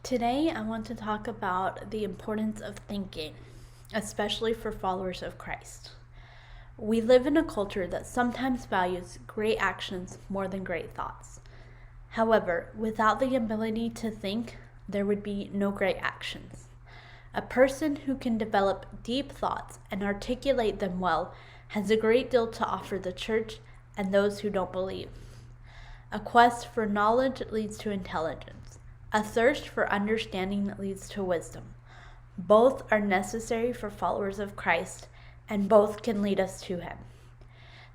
Today, I want to talk about the importance of thinking, especially for followers of Christ. We live in a culture that sometimes values great actions more than great thoughts. However, without the ability to think, there would be no great actions. A person who can develop deep thoughts and articulate them well has a great deal to offer the church and those who don't believe. A quest for knowledge leads to intelligence. A thirst for understanding leads to wisdom. Both are necessary for followers of Christ, and both can lead us to Him.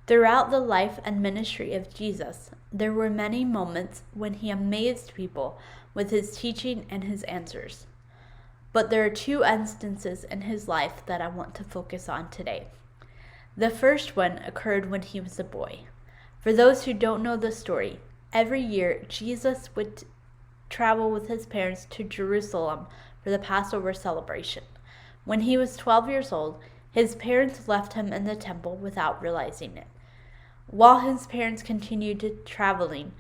Throughout the life and ministry of Jesus, there were many moments when He amazed people with His teaching and His answers. But there are two instances in His life that I want to focus on today. The first one occurred when He was a boy. For those who don't know the story, every year Jesus would travel with His parents to Jerusalem for the Passover celebration. When He was 12 years old, His parents left Him in the temple without realizing it. While His parents continued traveling,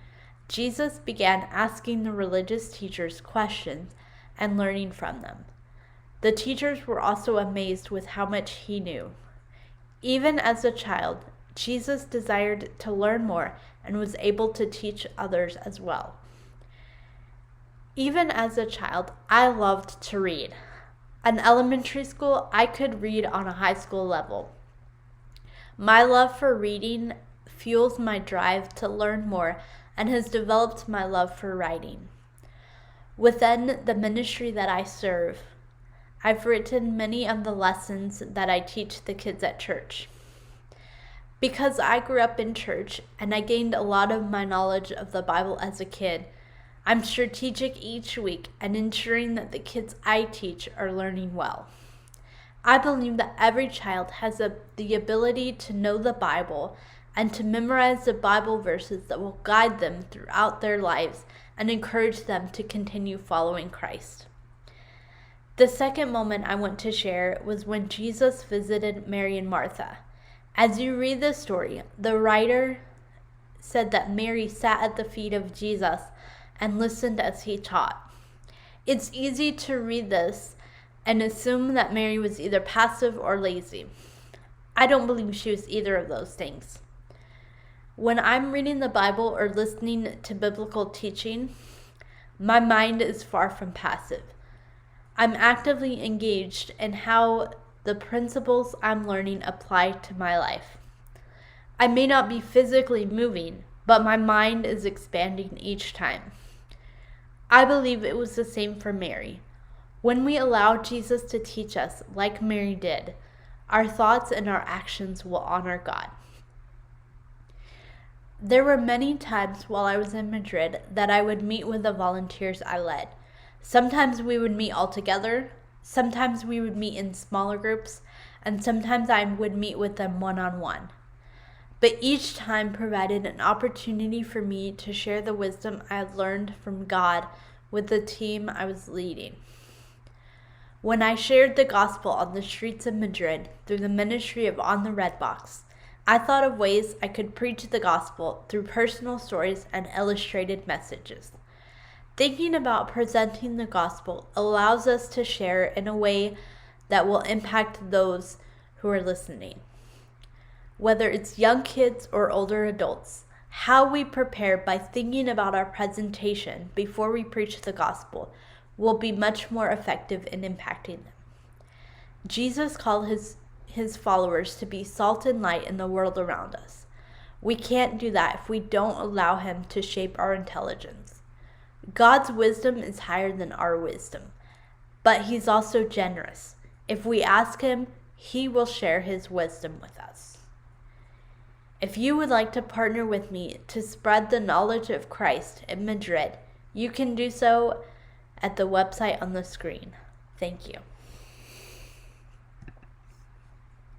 Jesus began asking the religious teachers questions and learning from them. The teachers were also amazed with how much He knew. Even as a child, Jesus desired to learn more and was able to teach others as well. Even as a child, I loved to read. In elementary school, I could read on a high school level. My love for reading fuels my drive to learn more and has developed my love for writing. Within the ministry that I serve, I've written many of the lessons that I teach the kids at church. Because I grew up in church and I gained a lot of my knowledge of the Bible as a kid, I'm strategic each week and ensuring that the kids I teach are learning well. I believe that every child has the ability to know the Bible and to memorize the Bible verses that will guide them throughout their lives and encourage them to continue following Christ. The second moment I want to share was when Jesus visited Mary and Martha. As you read the story, the writer said that Mary sat at the feet of Jesus and listened as He taught. It's easy to read this and assume that Mary was either passive or lazy. I don't believe she was either of those things. When I'm reading the Bible or listening to biblical teaching, my mind is far from passive. I'm actively engaged in how the principles I'm learning apply to my life. I may not be physically moving, but my mind is expanding each time. I believe it was the same for Mary. When we allow Jesus to teach us like Mary did, our thoughts and our actions will honor God. There were many times while I was in Madrid that I would meet with the volunteers I led. Sometimes we would meet all together, sometimes we would meet in smaller groups, and sometimes I would meet with them one-on-one. But each time provided an opportunity for me to share the wisdom I had learned from God with the team I was leading. When I shared the gospel on the streets of Madrid through the ministry of On the Red Box, I thought of ways I could preach the gospel through personal stories and illustrated messages. Thinking about presenting the gospel allows us to share in a way that will impact those who are listening. Whether it's young kids or older adults, how we prepare by thinking about our presentation before we preach the gospel will be much more effective in impacting them. Jesus called his followers to be salt and light in the world around us. We can't do that if we don't allow Him to shape our intelligence. God's wisdom is higher than our wisdom, but He's also generous. If we ask Him, He will share His wisdom with us. If you would like to partner with me to spread the knowledge of Christ in Madrid, you can do so at the website on the screen. Thank you.